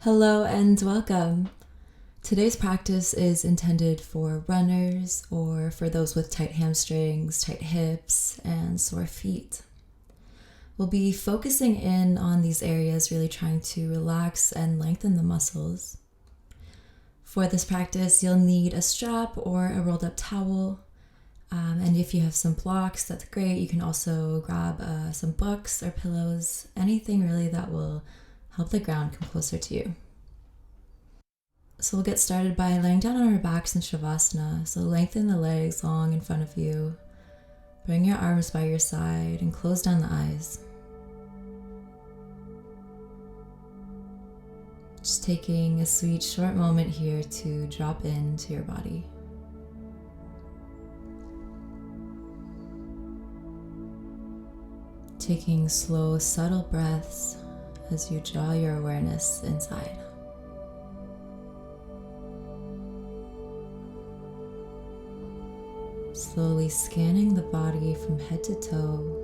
Hello and welcome. Today's practice is intended for runners or for those with tight hamstrings, tight hips, and sore feet. We'll be focusing in on these areas, really trying to relax and lengthen the muscles. For this practice, you'll need a strap or a rolled up towel. And if you have some blocks, that's great. You can also grab some books or pillows, anything really that will help the ground come closer to you. So we'll get started by laying down on our backs in Shavasana. So lengthen the legs long in front of you. Bring your arms by your side and close down the eyes. Just taking a sweet short moment here to drop into your body. Taking slow, subtle breaths as you draw your awareness inside. Slowly scanning the body from head to toe,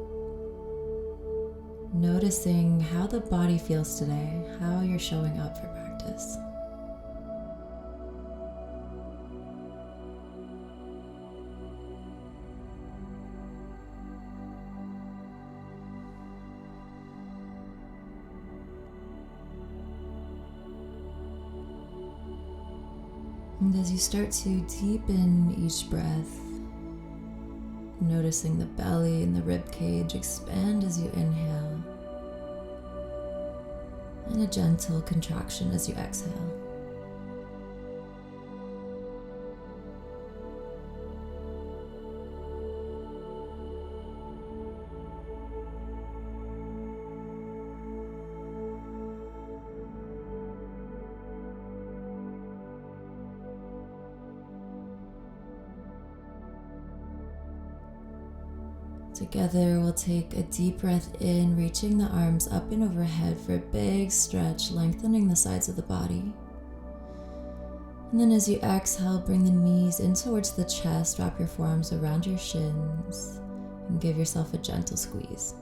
noticing how the body feels today, how you're showing up for practice. And as you start to deepen each breath, noticing the belly and the rib cage expand as you inhale, and a gentle contraction as you exhale. Together, we'll take a deep breath in, reaching the arms up and overhead for a big stretch, lengthening the sides of the body. And then as you exhale, bring the knees in towards the chest, wrap your forearms around your shins, and give yourself a gentle squeeze.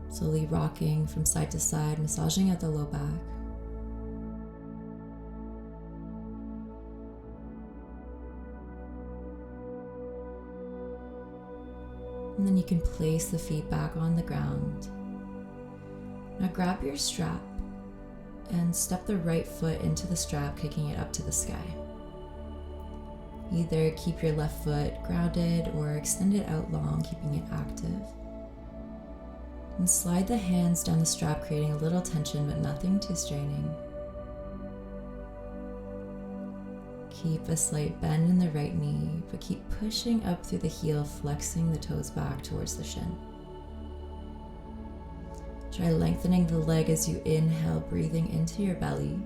Slowly rocking from side to side, massaging at the low back. And then you can place the feet back on the ground. Now grab your strap and step the right foot into the strap, kicking it up to the sky. Either keep your left foot grounded or extend it out long, keeping it active. And slide the hands down the strap, creating a little tension but nothing too straining. Keep a slight bend in the right knee, but keep pushing up through the heel, flexing the toes back towards the shin. Try lengthening the leg as you inhale, breathing into your belly.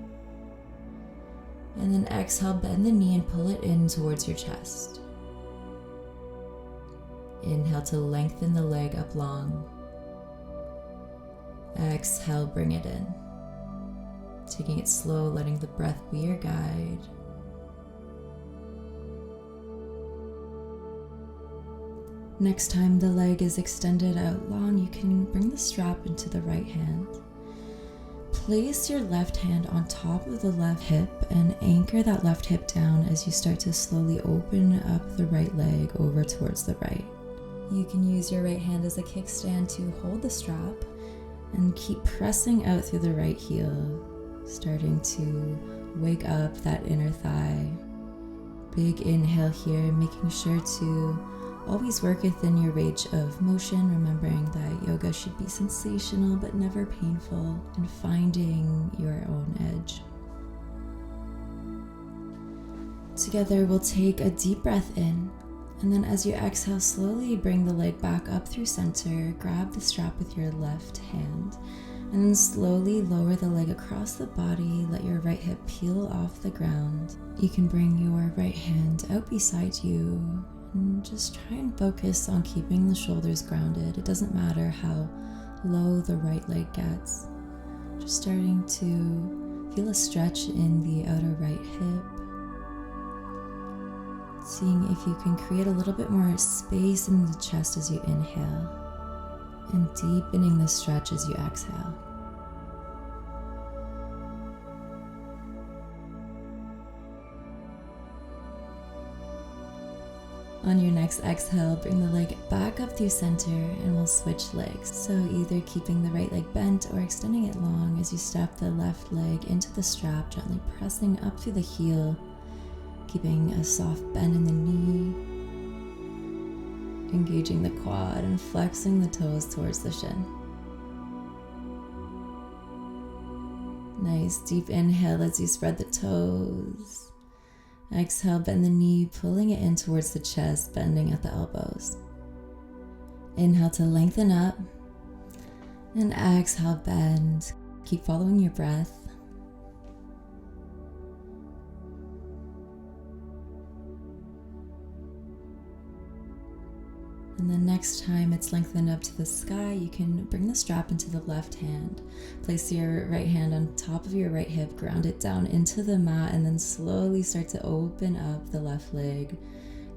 And then exhale, bend the knee and pull it in towards your chest. Inhale to lengthen the leg up long. Exhale, bring it in. Taking it slow, letting the breath be your guide. Next time the leg is extended out long, you can bring the strap into the right hand. Place your left hand on top of the left hip and anchor that left hip down as you start to slowly open up the right leg over towards the right. You can use your right hand as a kickstand to hold the strap and keep pressing out through the right heel, starting to wake up that inner thigh. Big inhale here, making sure to always work within your range of motion, remembering that yoga should be sensational but never painful, and finding your own edge. Together, we'll take a deep breath in, and then as you exhale, slowly bring the leg back up through center, grab the strap with your left hand, and then slowly lower the leg across the body, let your right hip peel off the ground. You can bring your right hand out beside you, and just try and focus on keeping the shoulders grounded. It doesn't matter how low the right leg gets. Just starting to feel a stretch in the outer right hip. Seeing if you can create a little bit more space in the chest as you inhale. and deepening the stretch as you exhale. On your next exhale, bring the leg back up through center and we'll switch legs. So either keeping the right leg bent or extending it long as you step the left leg into the strap, gently pressing up through the heel, keeping a soft bend in the knee, engaging the quad and flexing the toes towards the shin. Nice deep inhale as you spread the toes. Exhale, bend the knee, pulling it in towards the chest, bending at the elbows. Inhale to lengthen up, and exhale, bend. Keep following your breath. And then next time it's lengthened up to the sky, you can bring the strap into the left hand. Place your right hand on top of your right hip, ground it down into the mat, and then slowly start to open up the left leg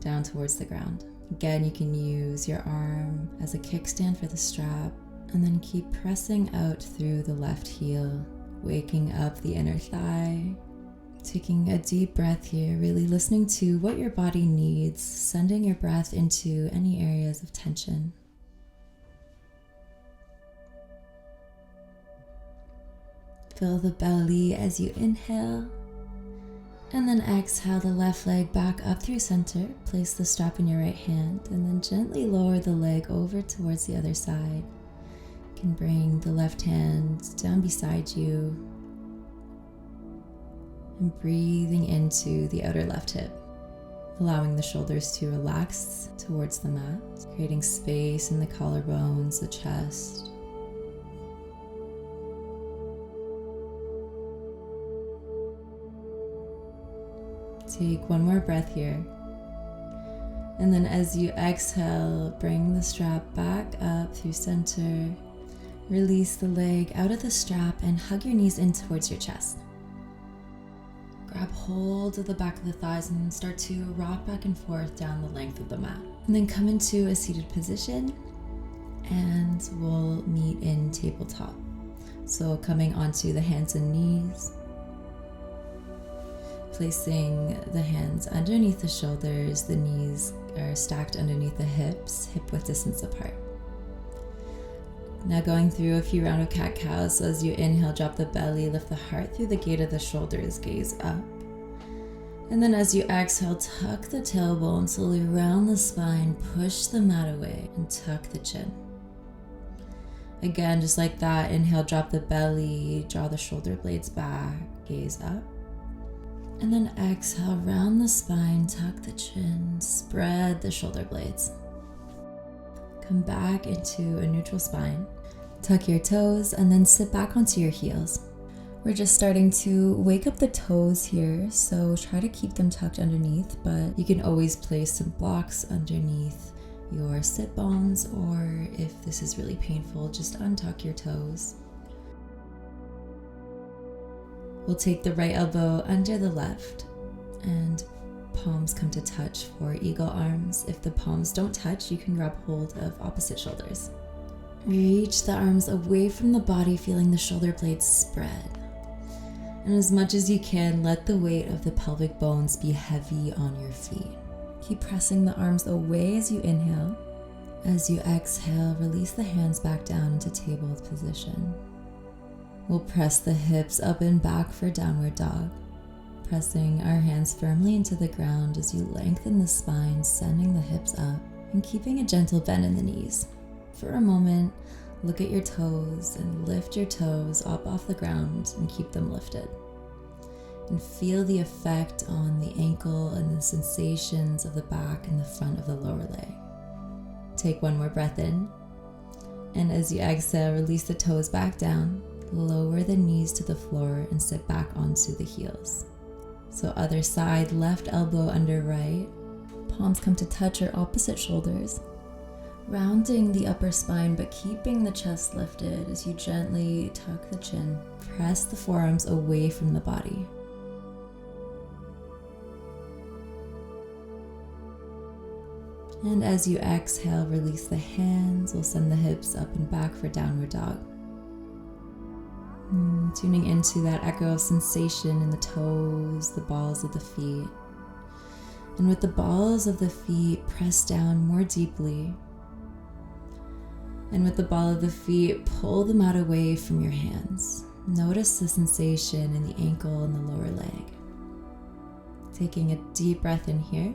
down towards the ground. Again, you can use your arm as a kickstand for the strap, and then keep pressing out through the left heel, waking up the inner thigh. Taking a deep breath here, really listening to what your body needs, sending your breath into any areas of tension. Fill the belly as you inhale, and then exhale the left leg back up through center. Place the strap in your right hand, and then gently lower the leg over towards the other side. You can bring the left hand down beside you, and breathing into the outer left hip, allowing the shoulders to relax towards the mat, creating space in the collarbones, the chest. Take one more breath here. And then as you exhale, bring the strap back up through center. Release the leg out of the strap and hug your knees in towards your chest. Grab hold of the back of the thighs and start to rock back and forth down the length of the mat. And then come into a seated position and we'll meet in tabletop. So coming onto the hands and knees, placing the hands underneath the shoulders, the knees are stacked underneath the hips, hip width distance apart. Now going through a few rounds of cat-cows. So as you inhale, drop the belly, lift the heart through the gate of the shoulders, gaze up. And then as you exhale, tuck the tailbone, slowly round the spine, push the mat away, and tuck the chin. Again, just like that, inhale, drop the belly, draw the shoulder blades back, gaze up. And then exhale, round the spine, tuck the chin, spread the shoulder blades. Come back into a neutral spine. Tuck your toes and then sit back onto your heels. We're just starting to wake up the toes here, so try to keep them tucked underneath, but you can always place some blocks underneath your sit bones, or if this is really painful, just untuck your toes. We'll take the right elbow under the left and palms come to touch for eagle arms. If the palms don't touch, you can grab hold of opposite shoulders. Reach the arms away from the body, feeling the shoulder blades spread. And as much as you can, let the weight of the pelvic bones be heavy on your feet. Keep pressing the arms away as you inhale. As you exhale, release the hands back down into table position. We'll press the hips up and back for downward dog. Pressing our hands firmly into the ground as you lengthen the spine, sending the hips up and keeping a gentle bend in the knees. For a moment, look at your toes and lift your toes up off the ground and keep them lifted. And feel the effect on the ankle and the sensations of the back and the front of the lower leg. Take one more breath in. And as you exhale, release the toes back down, lower the knees to the floor and sit back onto the heels. So other side, left elbow under right, palms come to touch your opposite shoulders, rounding the upper spine but keeping the chest lifted as you gently tuck the chin. Press the forearms away from the body. And as you exhale, release the hands. We'll send the hips up and back for downward dog. Tuning into that echo of sensation in the toes, the balls of the feet. And with the balls of the feet, press down more deeply. And with the ball of the feet, pull the mat away from your hands. Notice the sensation in the ankle and the lower leg. Taking a deep breath in here.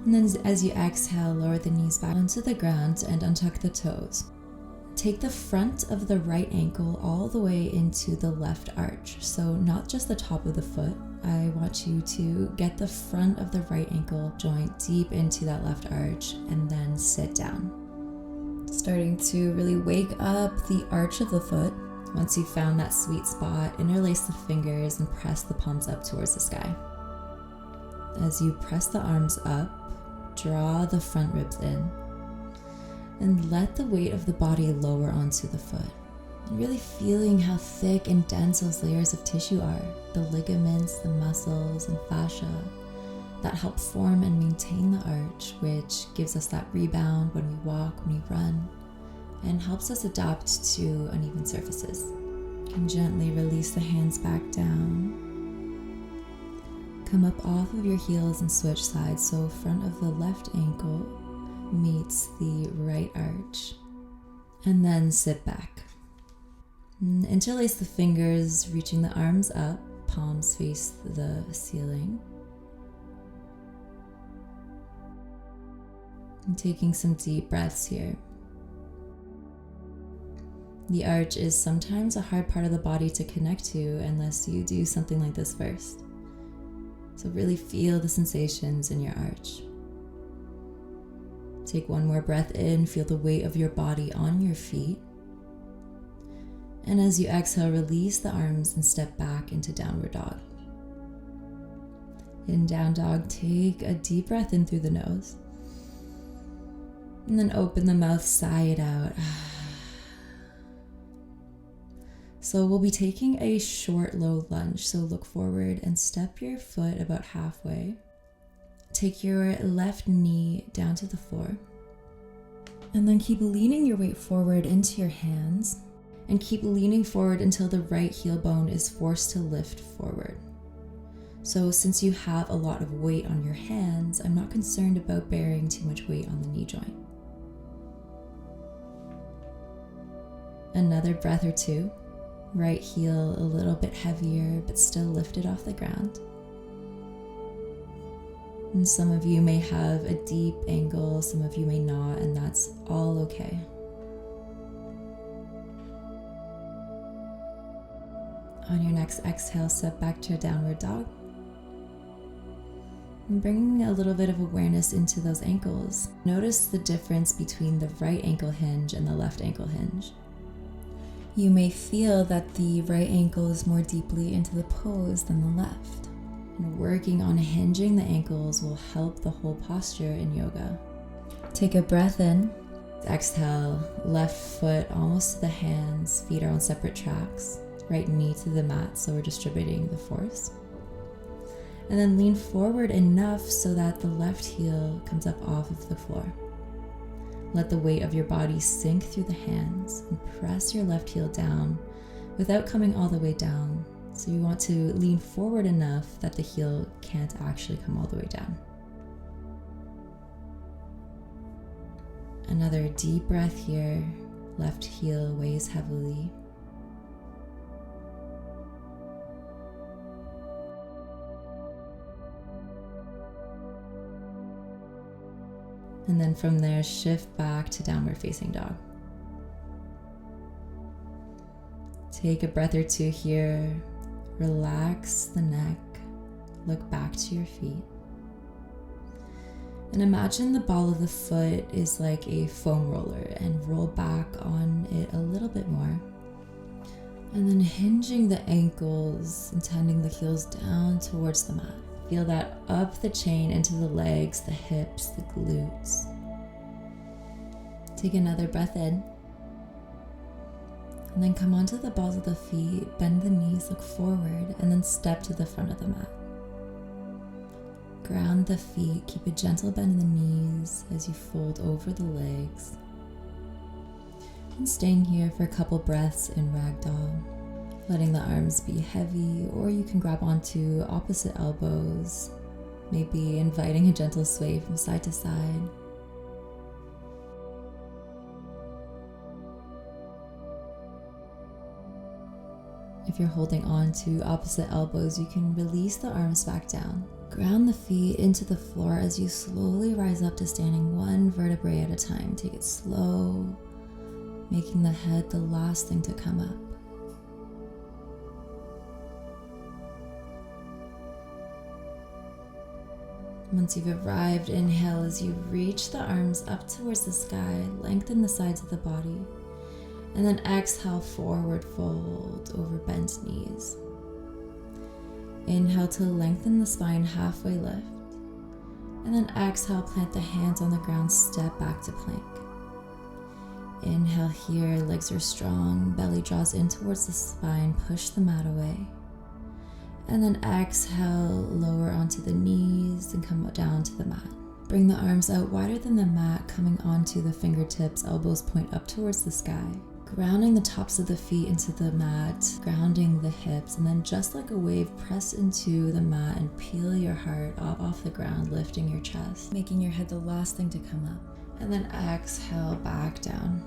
And then as you exhale, lower the knees back onto the ground and untuck the toes. Take the front of the right ankle all the way into the left arch. So not just the top of the foot. I want you to get the front of the right ankle joint deep into that left arch and then sit down. Starting to really wake up the arch of the foot. Once you've found that sweet spot, interlace the fingers and press the palms up towards the sky. As you press the arms up, draw the front ribs in and let the weight of the body lower onto the foot. Really feeling how thick and dense those layers of tissue are, the ligaments, the muscles, and fascia that help form and maintain the arch, which gives us that rebound when we walk, when we run, and helps us adapt to uneven surfaces. You can gently release the hands back down. Come up off of your heels and switch sides, so front of the left ankle meets the right arch, and then sit back. Interlace the fingers, reaching the arms up, palms face the ceiling. And taking some deep breaths here. The arch is sometimes a hard part of the body to connect to unless you do something like this first. So really feel the sensations in your arch. Take one more breath in, feel the weight of your body on your feet. And as you exhale, release the arms and step back into downward dog. In down dog, take a deep breath in through the nose. And then open the mouth, sigh it out. So we'll be taking a short, low lunge. So look forward and step your foot about halfway. Take your left knee down to the floor. And then keep leaning your weight forward into your hands. And keep leaning forward until the right heel bone is forced to lift forward. So since you have a lot of weight on your hands, I'm not concerned about bearing too much weight on the knee joint. Another breath or two. Right heel a little bit heavier, but still lifted off the ground. And some of you may have a deep angle, some of you may not, and that's all okay. On your next exhale, step back to a downward dog. And bringing a little bit of awareness into those ankles. Notice the difference between the right ankle hinge and the left ankle hinge. You may feel that the right ankle is more deeply into the pose than the left. And working on hinging the ankles will help the whole posture in yoga. Take a breath in. Exhale, left foot almost to the hands, feet are on separate tracks. Right knee to the mat, so we're distributing the force. And then lean forward enough so that the left heel comes up off of the floor. Let the weight of your body sink through the hands and press your left heel down without coming all the way down. So you want to lean forward enough that the heel can't actually come all the way down. Another deep breath here. Left heel weighs heavily. And then from there, shift back to downward facing dog. Take a breath or two here. Relax the neck. Look back to your feet. And imagine the ball of the foot is like a foam roller and roll back on it a little bit more. And then hinging the ankles and tending the heels down towards the mat. Feel that up the chain into the legs, the hips, the glutes. Take another breath in. And then come onto the balls of the feet, bend the knees, look forward, and then step to the front of the mat. Ground the feet, keep a gentle bend in the knees as you fold over the legs. And staying here for a couple breaths in ragdoll, letting the arms be heavy, or you can grab onto opposite elbows, maybe inviting a gentle sway from side to side. If you're holding on to opposite elbows, you can release the arms back down. Ground the feet into the floor as you slowly rise up to standing one vertebrae at a time. Take it slow, making the head the last thing to come up. Once you've arrived, inhale as you reach the arms up towards the sky, lengthen the sides of the body, and then exhale, forward fold over bent knees. Inhale to lengthen the spine, halfway lift, and then exhale, plant the hands on the ground, step back to plank. Inhale here, legs are strong, belly draws in towards the spine, push the mat away. And then exhale, lower onto the knees and come down to the mat. Bring the arms out wider than the mat, coming onto the fingertips, elbows point up towards the sky. Grounding the tops of the feet into the mat, grounding the hips, and then just like a wave, press into the mat and peel your heart up off the ground, lifting your chest, making your head the last thing to come up. And then exhale, back down.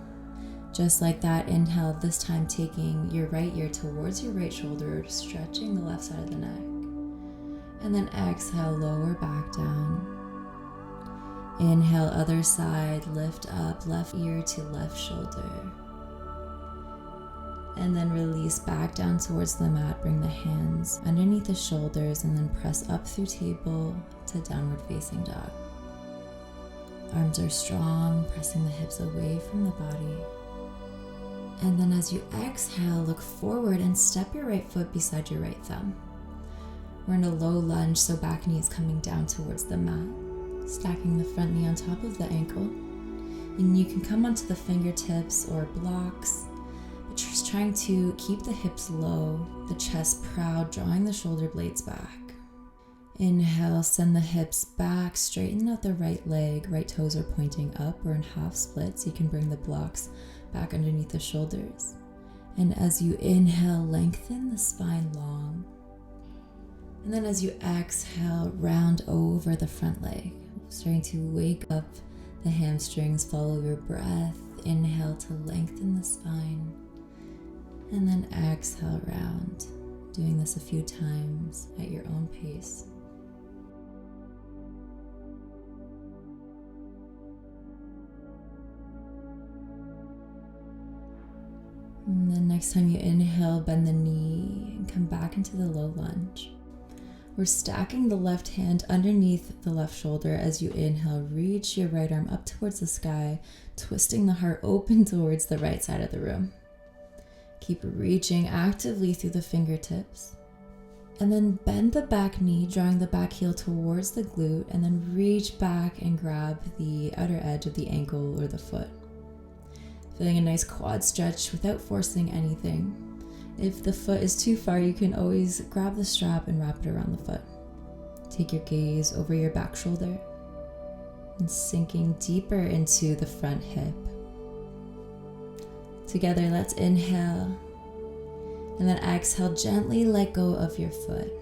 Just like that, inhale, this time taking your right ear towards your right shoulder, stretching the left side of the neck. And then exhale, lower back down. Inhale, other side, lift up, left ear to left shoulder. And then release back down towards the mat, bring the hands underneath the shoulders, and then press up through table to downward facing dog. Arms are strong, pressing the hips away from the body. And then as you exhale, look forward and step your right foot beside your right thumb. We're in a low lunge, so back knee is coming down towards the mat, stacking the front knee on top of the ankle. And you can come onto the fingertips or blocks, but just trying to keep the hips low, the chest proud, drawing the shoulder blades back. Inhale, send the hips back, straighten out the right leg, right toes are pointing up or in half splits. You can bring the blocks back underneath the shoulders. And as you inhale, lengthen the spine long. And then as you exhale, round over the front leg, starting to wake up the hamstrings, follow your breath. Inhale to lengthen the spine. And then exhale, round. Doing this a few times at your own pace. And then next time you inhale, bend the knee and come back into the low lunge. We're stacking the left hand underneath the left shoulder. As you inhale, reach your right arm up towards the sky, twisting the heart open towards the right side of the room. Keep reaching actively through the fingertips. And then bend the back knee, drawing the back heel towards the glute, and then reach back and grab the outer edge of the ankle or the foot. Feeling a nice quad stretch without forcing anything. If the foot is too far, you can always grab the strap and wrap it around the foot. Take your gaze over your back shoulder and sinking deeper into the front hip. Together, let's inhale and then exhale, gently let go of your foot.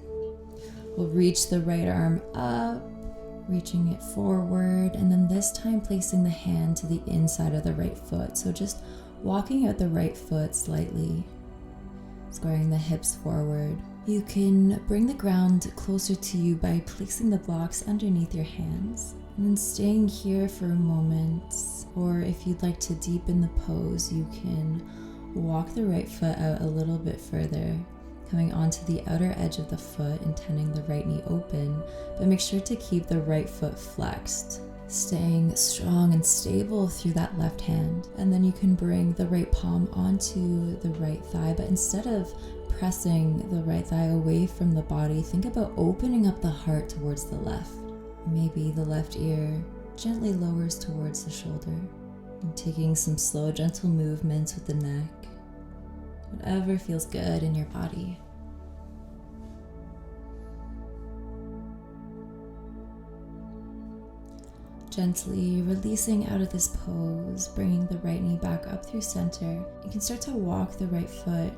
We'll reach the right arm up, reaching it forward, and then this time placing the hand to the inside of the right foot. So just walking out the right foot slightly, squaring the hips forward. You can bring the ground closer to you by placing the blocks underneath your hands and then staying here for a moment. Or if you'd like to deepen the pose, you can walk the right foot out a little bit further, coming onto the outer edge of the foot, intending the right knee open, but make sure to keep the right foot flexed, staying strong and stable through that left hand. And then you can bring the right palm onto the right thigh, but instead of pressing the right thigh away from the body, think about opening up the heart towards the left. Maybe the left ear gently lowers towards the shoulder, and taking some slow, gentle movements with the neck, whatever feels good in your body. Gently releasing out of this pose, bringing the right knee back up through center. You can start to walk the right foot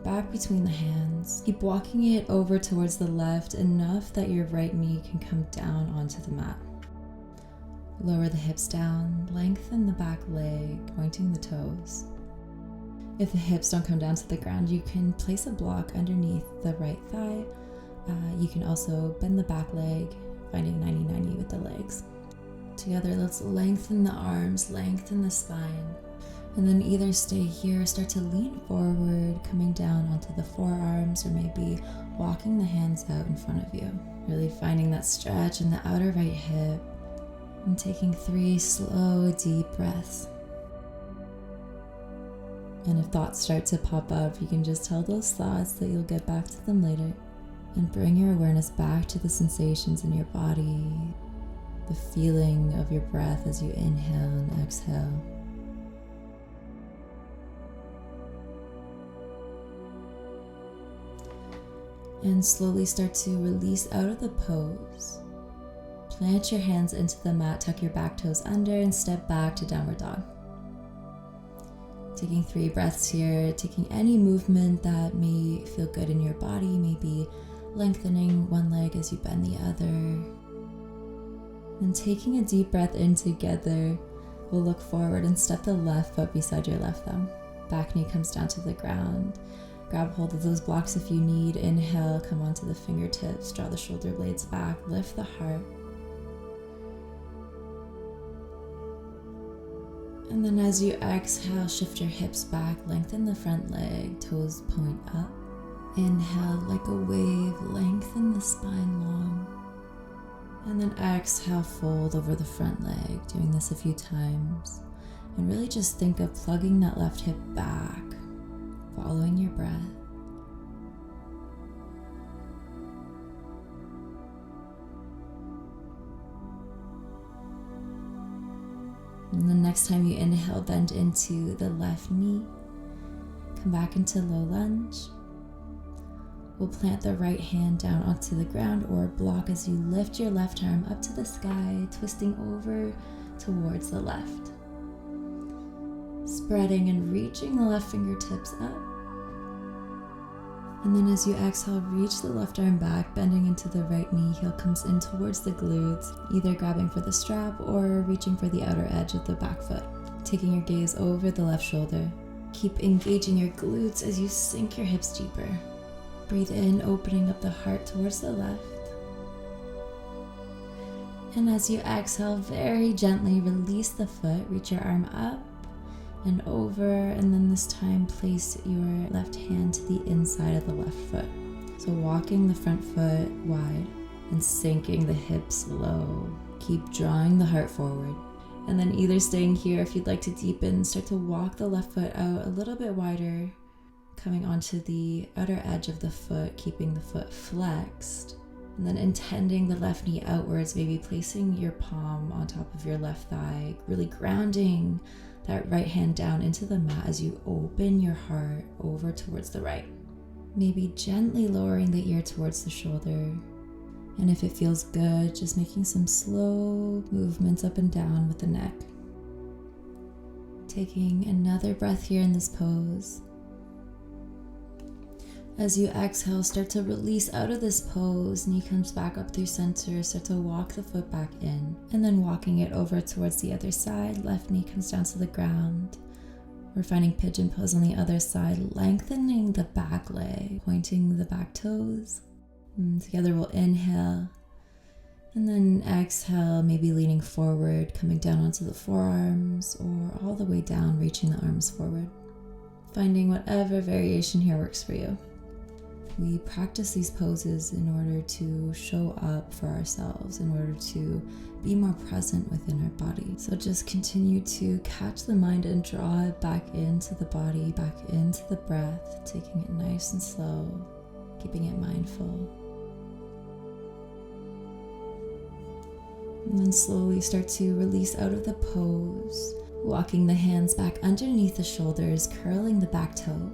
back between the hands. Keep walking it over towards the left enough that your right knee can come down onto the mat. Lower the hips down, lengthen the back leg, pointing the toes. If the hips don't come down to the ground, you can place a block underneath the right thigh. You can also bend the back leg, finding 90-90 with the legs. Together, let's lengthen the arms, lengthen the spine, and then either stay here, start to lean forward, coming down onto the forearms, or maybe walking the hands out in front of you. Really finding that stretch in the outer right hip, and taking 3 slow, deep breaths. And if thoughts start to pop up, you can just tell those thoughts that you'll get back to them later, and bring your awareness back to the sensations in your body, the feeling of your breath as you inhale and exhale. And slowly start to release out of the pose. Plant your hands into the mat, tuck your back toes under, and step back to downward dog. Taking 3 breaths here, taking any movement that may feel good in your body, maybe lengthening one leg as you bend the other. And taking a deep breath in together, we'll look forward and step the left foot beside your left thumb. Back knee comes down to the ground. Grab hold of those blocks if you need. Inhale, come onto the fingertips, draw the shoulder blades back, lift the heart. And then as you exhale, shift your hips back, lengthen the front leg, toes point up. Inhale like a wave, lengthen the spine long. And then exhale, fold over the front leg, doing this a few times. And really just think of plugging that left hip back, following your breath. And the next time you inhale, bend into the left knee. Come back into low lunge. We'll plant the right hand down onto the ground or block as you lift your left arm up to the sky, twisting over towards the left. Spreading and reaching the left fingertips up. And then as you exhale, reach the left arm back, bending into the right knee. Heel comes in towards the glutes, either grabbing for the strap or reaching for the outer edge of the back foot. Taking your gaze over the left shoulder. Keep engaging your glutes as you sink your hips deeper. Breathe in, opening up the heart towards the left. And as you exhale, very gently release the foot, reach your arm up and over, and then this time place your left hand to the inside of the left foot. So walking the front foot wide and sinking the hips low. Keep drawing the heart forward. And then either staying here, if you'd like to deepen, start to walk the left foot out a little bit wider, coming onto the outer edge of the foot, keeping the foot flexed. And then intending the left knee outwards, maybe placing your palm on top of your left thigh, really grounding that right hand down into the mat as you open your heart over towards the right. Maybe gently lowering the ear towards the shoulder. And if it feels good, just making some slow movements up and down with the neck. Taking another breath here in this pose. As you exhale, start to release out of this pose. Knee comes back up through center. Start to walk the foot back in. And then walking it over towards the other side. Left knee comes down to the ground. We're finding pigeon pose on the other side. Lengthening the back leg. Pointing the back toes. And together we'll inhale. And then exhale, maybe leaning forward. Coming down onto the forearms. Or all the way down, reaching the arms forward. Finding whatever variation here works for you. We practice these poses in order to show up for ourselves, in order to be more present within our body. So just continue to catch the mind and draw it back into the body, back into the breath, taking it nice and slow, keeping it mindful. And then slowly start to release out of the pose, walking the hands back underneath the shoulders, curling the back toe.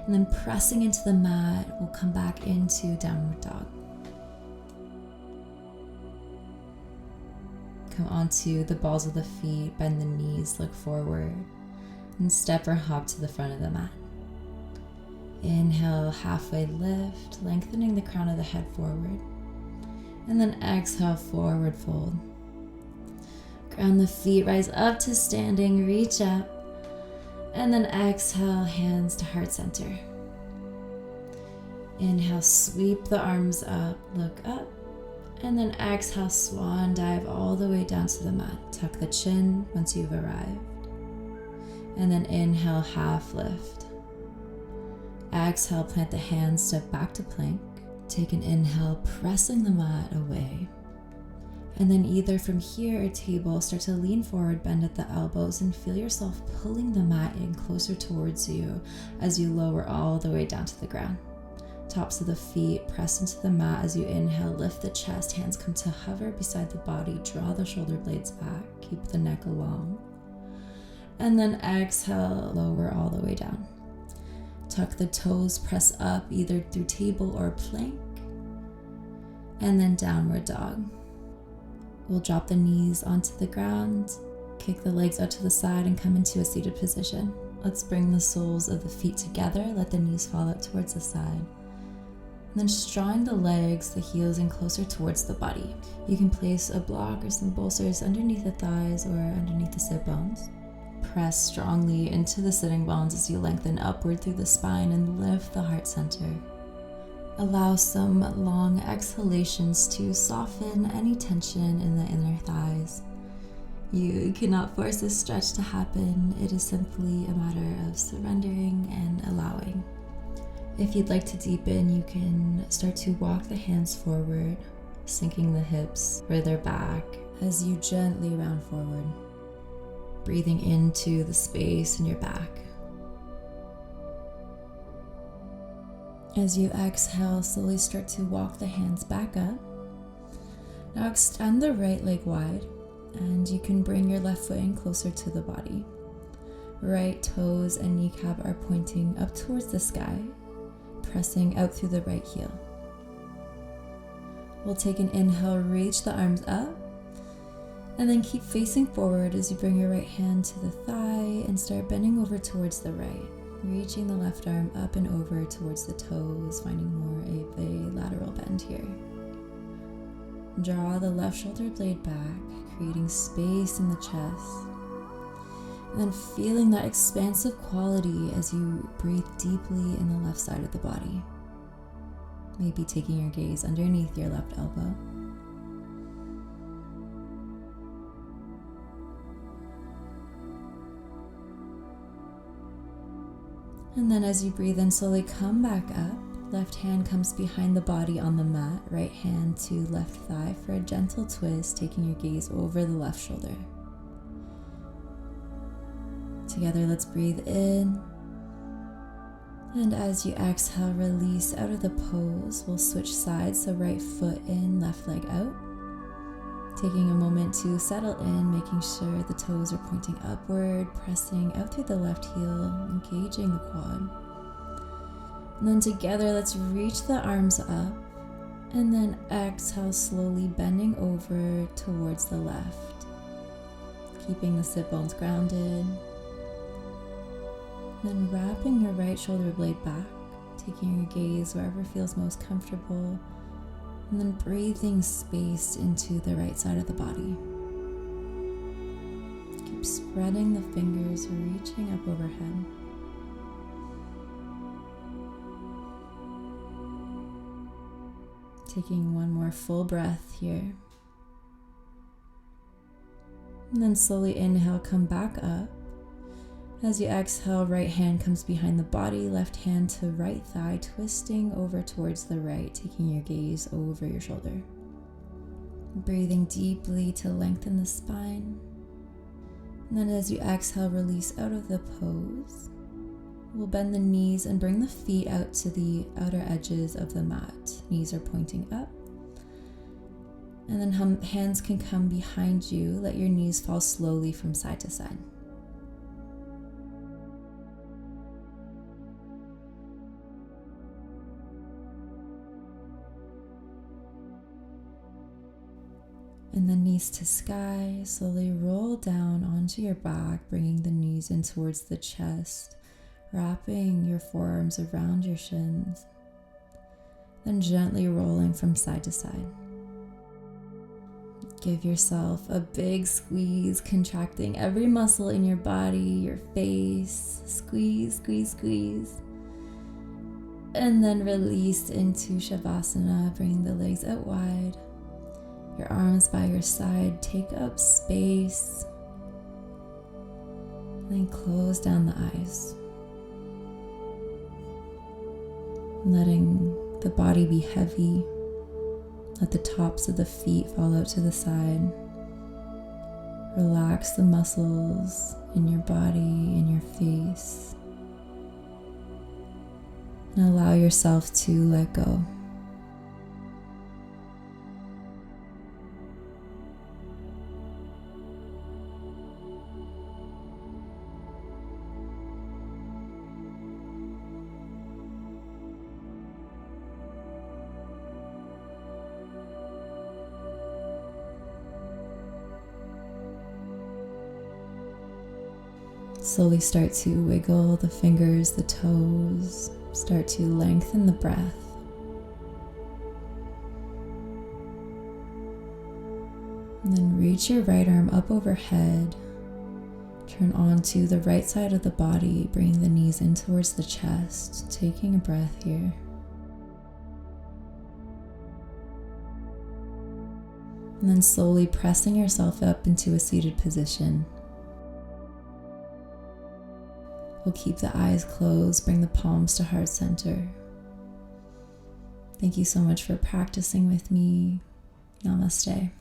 And then pressing into the mat, we'll come back into downward dog. come onto the balls of the feet, bend the knees, look forward, and step or hop to the front of the mat. Inhale, halfway lift, lengthening the crown of the head forward. And then exhale, forward fold. Ground the feet, rise up to standing, reach up. And then exhale, hands to heart center. Inhale, sweep the arms up, look up. And then exhale, swan dive all the way down to the mat. Tuck the chin once you've arrived. And then inhale, half lift. Exhale, plant the hands, step back to plank. Take an inhale, pressing the mat away. And then either from here or table, start to lean forward, bend at the elbows, and feel yourself pulling the mat in closer towards you as you lower all the way down to the ground. Tops of the feet press into the mat as you inhale, lift the chest, hands come to hover beside the body, draw the shoulder blades back, keep the neck long. And then exhale, lower all the way down. Tuck the toes, press up either through table or plank, and then downward dog. We'll drop the knees onto the ground, kick the legs out to the side, and come into a seated position. Let's bring the soles of the feet together, let the knees fall out towards the side. And then just drawing the legs, the heels in closer towards the body. You can place a block or some bolsters underneath the thighs or underneath the sit bones. Press strongly into the sitting bones as you lengthen upward through the spine and lift the heart center. Allow some long exhalations to soften any tension in the inner thighs. You cannot force this stretch to happen. It is simply a matter of surrendering and allowing. If you'd like to deepen, you can start to walk the hands forward, sinking the hips further back as you gently round forward, breathing into the space in your back. As you exhale, slowly start to walk the hands back up. Now extend the right leg wide, and you can bring your left foot in closer to the body. Right toes and kneecap are pointing up towards the sky, pressing out through the right heel. We'll take an inhale, reach the arms up, and then keep facing forward as you bring your right hand to the thigh and start bending over towards the right, reaching the left arm up and over towards the toes, finding more of a lateral bend here. Draw the left shoulder blade back, creating space in the chest. And then feeling that expansive quality as you breathe deeply in the left side of the body. Maybe taking your gaze underneath your left elbow. And then as you breathe in, slowly come back up. Left hand comes behind the body on the mat. Right hand to left thigh for a gentle twist, taking your gaze over the left shoulder. Together, let's breathe in. And as you exhale, release out of the pose. We'll switch sides, so right foot in, left leg out. Taking a moment to settle in, making sure the toes are pointing upward, pressing out through the left heel, engaging the quad. And then together, let's reach the arms up, and then exhale, slowly bending over towards the left. Keeping the sit bones grounded. Then wrapping your right shoulder blade back, taking your gaze wherever feels most comfortable, and then breathing space into the right side of the body. Keep spreading the fingers, reaching up overhead. Taking one more full breath here. And then slowly inhale, come back up. As you exhale, right hand comes behind the body, left hand to right thigh, twisting over towards the right, taking your gaze over your shoulder. Breathing deeply to lengthen the spine. And then as you exhale, release out of the pose. We'll bend the knees and bring the feet out to the outer edges of the mat. Knees are pointing up. And then hands can come behind you. Let your knees fall slowly from side to side. And then knees to sky. Slowly roll down onto your back, bringing the knees in towards the chest, wrapping your forearms around your shins, then gently rolling from side to side. Give yourself a big squeeze, contracting every muscle in your body, your face. Squeeze, squeeze, squeeze. And then release into Shavasana, bringing the legs out wide. Your arms by your side, take up space. And then close down the eyes. Letting the body be heavy. Let the tops of the feet fall out to the side. Relax the muscles in your body, in your face. And allow yourself to let go. Slowly start to wiggle the fingers, the toes. Start to lengthen the breath. And then reach your right arm up overhead. Turn onto the right side of the body, bringing the knees in towards the chest. Taking a breath here. And then slowly pressing yourself up into a seated position. We'll keep the eyes closed, bring the palms to heart center. Thank you so much for practicing with me. Namaste.